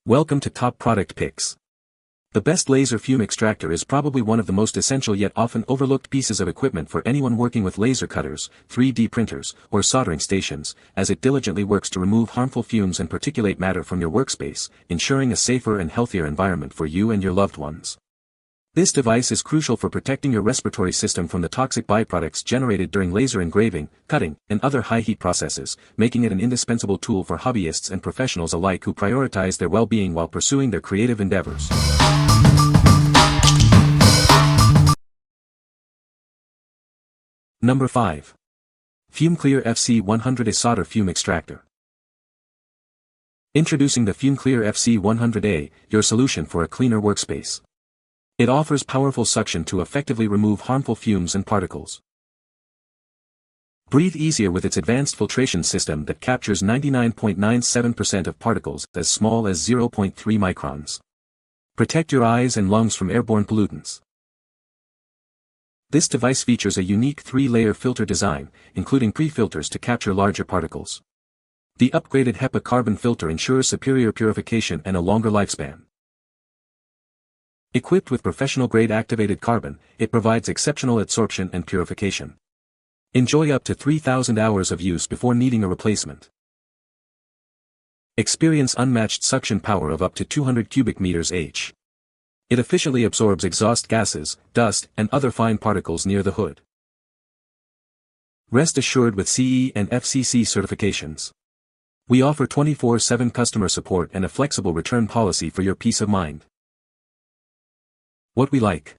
Welcome to Top Product Picks. The best laser fume extractor is probably one of the most essential yet often overlooked pieces of equipment for anyone working with laser cutters, 3D printers, or soldering stations, as it diligently works to remove harmful fumes and particulate matter from your workspace, ensuring a safer and healthier environment for you and your loved ones. This device is crucial for protecting your respiratory system from the toxic byproducts generated during laser engraving, cutting, and other high-heat processes, making it an indispensable tool for hobbyists and professionals alike who prioritize their well-being while pursuing their creative endeavors. Number 5. FumeClear FC100A Solder Fume Extractor. Introducing the FumeClear FC100A, your solution for a cleaner workspace. It offers powerful suction to effectively remove harmful fumes and particles. Breathe easier with its advanced filtration system that captures 99.97% of particles as small as 0.3 microns. Protect your eyes and lungs from airborne pollutants. This device features a unique 3-layer filter design, including pre-filters to capture larger particles. The upgraded HEPA carbon filter ensures superior purification and a longer lifespan. Equipped with professional-grade activated carbon, it provides exceptional adsorption and purification. Enjoy up to 3,000 hours of use before needing a replacement. Experience unmatched suction power of up to 200 cubic meters H. It efficiently absorbs exhaust gases, dust, and other fine particles near the hood. Rest assured with CE and FCC certifications. We offer 24/7 customer support and a flexible return policy for your peace of mind. What we like.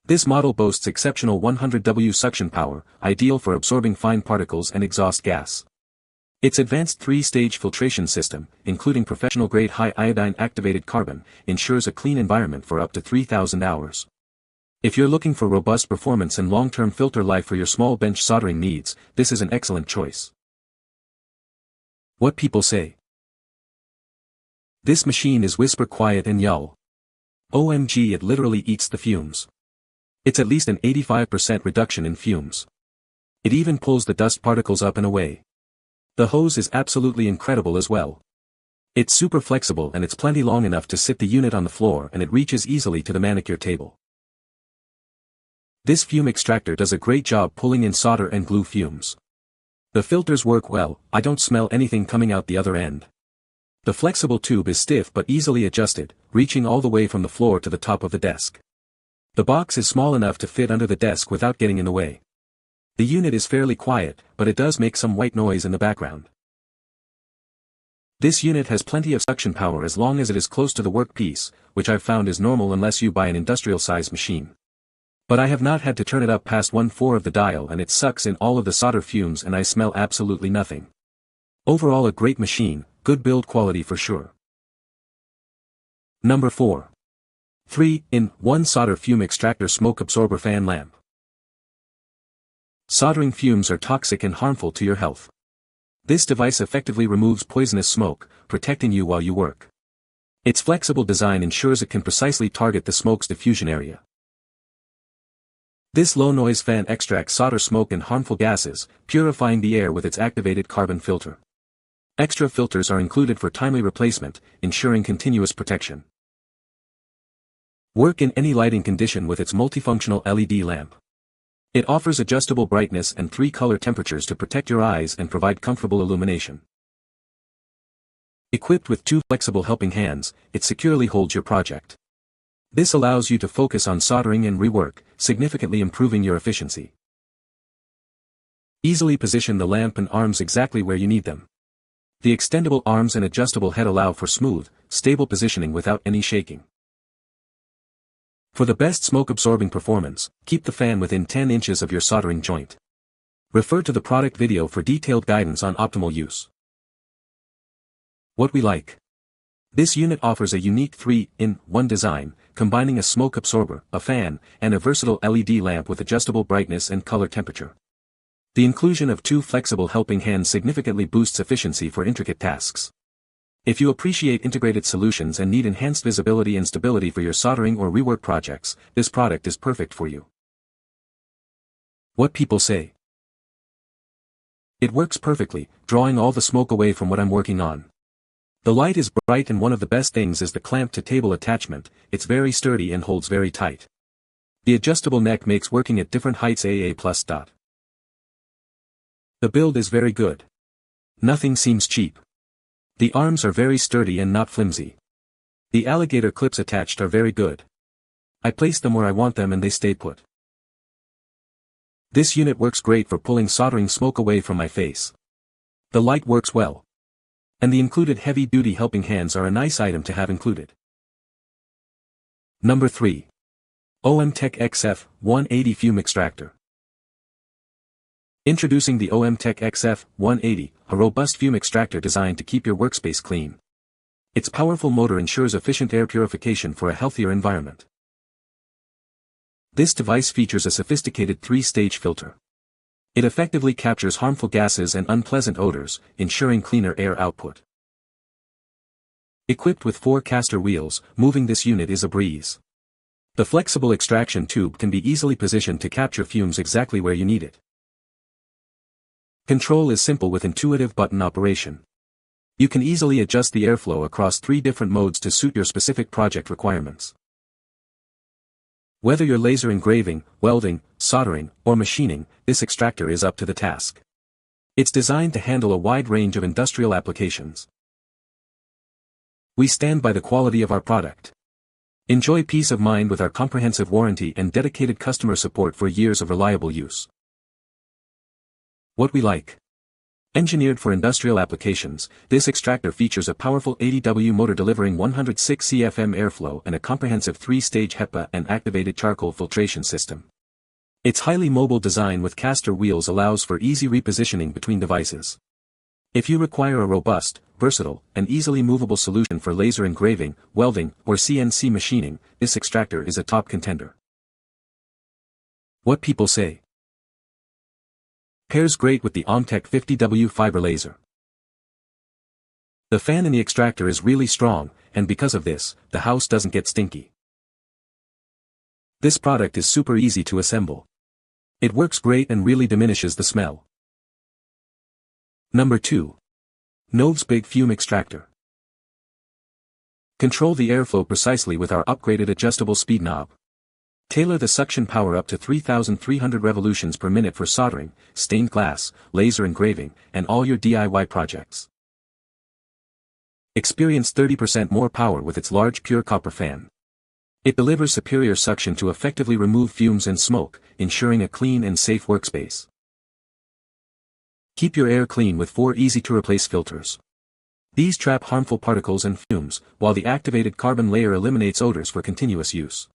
This model boasts exceptional 100W suction power, ideal for absorbing fine particles and exhaust gas. Its advanced 3-stage filtration system, including professional-grade high-iodine activated carbon, ensures a clean environment for up to 3,000 hours. If you're looking for robust performance and long-term filter life for your small bench soldering needs, this is an excellent choice. What people say. This machine is whisper quiet and yull. OMG, it literally eats the fumes. It's at least an 85% reduction in fumes. It even pulls the dust particles up and away. The hose is absolutely incredible as well. It's super flexible and it's plenty long enough to sit the unit on the floor, and it reaches easily to the manicure table. This fume extractor does a great job pulling in solder and glue fumes. The filters work well, I don't smell anything coming out the other end. The flexible tube is stiff but easily adjusted, reaching all the way from the floor to the top of the desk. The box is small enough to fit under the desk without getting in the way. The unit is fairly quiet, but it does make some white noise in the background. This unit has plenty of suction power as long as it is close to the workpiece, which I've found is normal unless you buy an industrial-sized machine. But I have not had to turn it up past 1/4 of the dial, and it sucks in all of the solder fumes and I smell absolutely nothing. Overall, a great machine, good build quality for sure. Number 4. 3-in-1 Solder Fume Extractor Smoke Absorber Fan Lamp. Soldering fumes are toxic and harmful to your health. This device effectively removes poisonous smoke, protecting you while you work. Its flexible design ensures it can precisely target the smoke's diffusion area. This low-noise fan extracts solder smoke and harmful gases, purifying the air with its activated carbon filter. Extra filters are included for timely replacement, ensuring continuous protection. Work in any lighting condition with its multifunctional LED lamp. It offers adjustable brightness and 3 color temperatures to protect your eyes and provide comfortable illumination. Equipped with 2 flexible helping hands, it securely holds your project. This allows you to focus on soldering and rework, significantly improving your efficiency. Easily position the lamp and arms exactly where you need them. The extendable arms and adjustable head allow for smooth, stable positioning without any shaking. For the best smoke-absorbing performance, keep the fan within 10 inches of your soldering joint. Refer to the product video for detailed guidance on optimal use. What we like. This unit offers a unique 3-in-1 design, combining a smoke absorber, a fan, and a versatile LED lamp with adjustable brightness and color temperature. The inclusion of 2 flexible helping hands significantly boosts efficiency for intricate tasks. If you appreciate integrated solutions and need enhanced visibility and stability for your soldering or rework projects, this product is perfect for you. What people say. It works perfectly, drawing all the smoke away from what I'm working on. The light is bright, and one of the best things is the clamp-to-table attachment. It's very sturdy and holds very tight. The adjustable neck makes working at different heights AA+. The build is very good. Nothing seems cheap. The arms are very sturdy and not flimsy. The alligator clips attached are very good. I place them where I want them and they stay put. This unit works great for pulling soldering smoke away from my face. The light works well. And the included heavy-duty helping hands are a nice item to have included. Number 3. OMTech XF180 Fume Extractor. Introducing the OMTech XF180, a robust fume extractor designed to keep your workspace clean. Its powerful motor ensures efficient air purification for a healthier environment. This device features a sophisticated 3-stage filter. It effectively captures harmful gases and unpleasant odors, ensuring cleaner air output. Equipped with 4 caster wheels, moving this unit is a breeze. The flexible extraction tube can be easily positioned to capture fumes exactly where you need it. Control is simple with intuitive button operation. You can easily adjust the airflow across 3 different modes to suit your specific project requirements. Whether you're laser engraving, welding, soldering, or machining, this extractor is up to the task. It's designed to handle a wide range of industrial applications. We stand by the quality of our product. Enjoy peace of mind with our comprehensive warranty and dedicated customer support for years of reliable use. What we like. Engineered for industrial applications, this extractor features a powerful 80W motor delivering 106 CFM airflow and a comprehensive 3-stage HEPA and activated charcoal filtration system. Its highly mobile design with caster wheels allows for easy repositioning between devices. If you require a robust, versatile, and easily movable solution for laser engraving, welding, or CNC machining, this extractor is a top contender. What people say. Pairs great with the OMTech 50W fiber laser. The fan in the extractor is really strong, and because of this, the house doesn't get stinky. This product is super easy to assemble. It works great and really diminishes the smell. Number 2. NOEVSBIG Fume Extractor. Control the airflow precisely with our upgraded adjustable speed knob. Tailor the suction power up to 3,300 revolutions per minute for soldering, stained glass, laser engraving, and all your DIY projects. Experience 30% more power with its large pure copper fan. It delivers superior suction to effectively remove fumes and smoke, ensuring a clean and safe workspace. Keep your air clean with 4 easy-to-replace filters. These trap harmful particles and fumes, while the activated carbon layer eliminates odors for continuous use.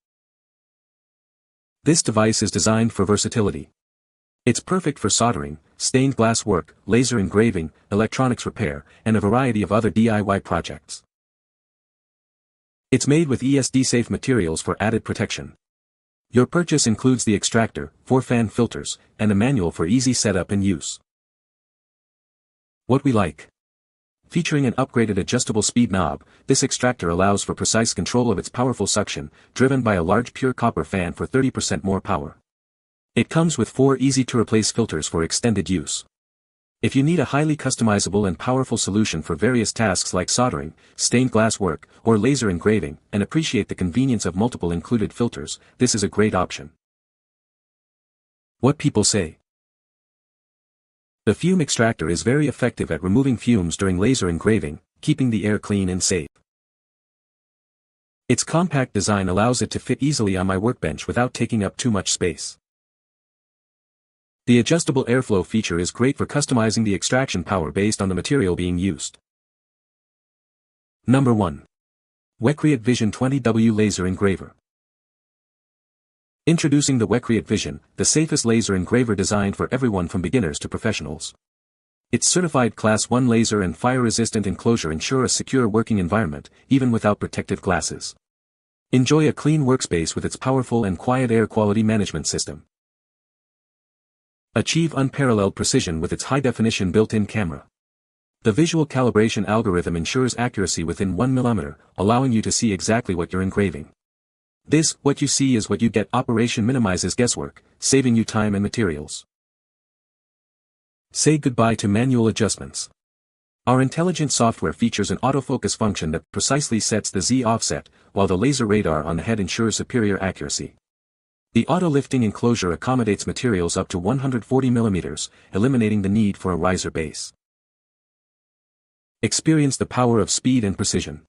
This device is designed for versatility. It's perfect for soldering, stained glass work, laser engraving, electronics repair, and a variety of other DIY projects. It's made with ESD-safe materials for added protection. Your purchase includes the extractor, 4 fan filters, and a manual for easy setup and use. What we like. Featuring an upgraded adjustable speed knob, this extractor allows for precise control of its powerful suction, driven by a large pure copper fan for 30% more power. It comes with 4 easy-to-replace filters for extended use. If you need a highly customizable and powerful solution for various tasks like soldering, stained glass work, or laser engraving, and appreciate the convenience of multiple included filters, this is a great option. What people say. The fume extractor is very effective at removing fumes during laser engraving, keeping the air clean and safe. Its compact design allows it to fit easily on my workbench without taking up too much space. The adjustable airflow feature is great for customizing the extraction power based on the material being used. Number 1. WECREAT Vision 20W Laser Engraver. Introducing the WECREAT Vision, the safest laser engraver designed for everyone from beginners to professionals. Its certified Class 1 laser and fire-resistant enclosure ensure a secure working environment, even without protective glasses. Enjoy a clean workspace with its powerful and quiet air quality management system. Achieve unparalleled precision with its high-definition built-in camera. The visual calibration algorithm ensures accuracy within 1 mm, allowing you to see exactly what you're engraving. This, what you see is what you get operation minimizes guesswork, saving you time and materials. Say goodbye to manual adjustments. Our intelligent software features an autofocus function that precisely sets the Z offset, while the laser radar on the head ensures superior accuracy. The auto-lifting enclosure accommodates materials up to 140 mm, eliminating the need for a riser base. Experience the power of speed and precision.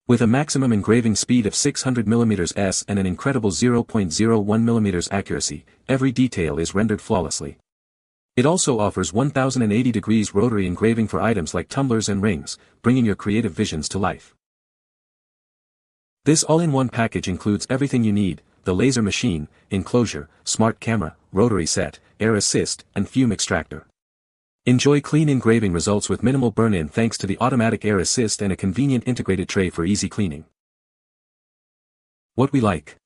With a maximum engraving speed of 600 mm and an incredible 0.01 mm accuracy, every detail is rendered flawlessly. It also offers 1080 degrees rotary engraving for items like tumblers and rings, bringing your creative visions to life. This all-in-one package includes everything you need: the laser machine, enclosure, smart camera, rotary set, air assist, and fume extractor. Enjoy clean engraving results with minimal burn-in thanks to the automatic air assist and a convenient integrated tray for easy cleaning. What we like.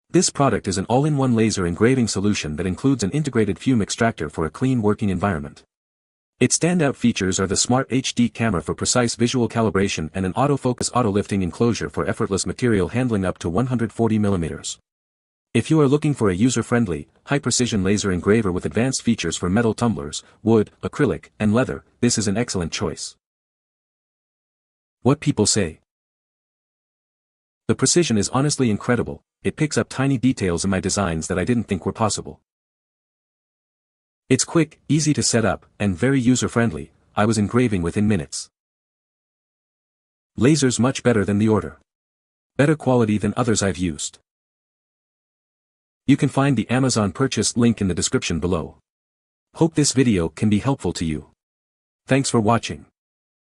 This product is an all-in-one laser engraving solution that includes an integrated fume extractor for a clean working environment. Its standout features are the smart HD camera for precise visual calibration and an autofocus auto-lifting enclosure for effortless material handling up to 140 mm. If you are looking for a user-friendly, high-precision laser engraver with advanced features for metal tumblers, wood, acrylic, and leather, this is an excellent choice. What people say. The precision is honestly incredible. It picks up tiny details in my designs that I didn't think were possible. It's quick, easy to set up, and very user-friendly. I was engraving within minutes. Lasers much better than the order. Better quality than others I've used. You can find the Amazon purchase link in the description below. Hope this video can be helpful to you. Thanks for watching.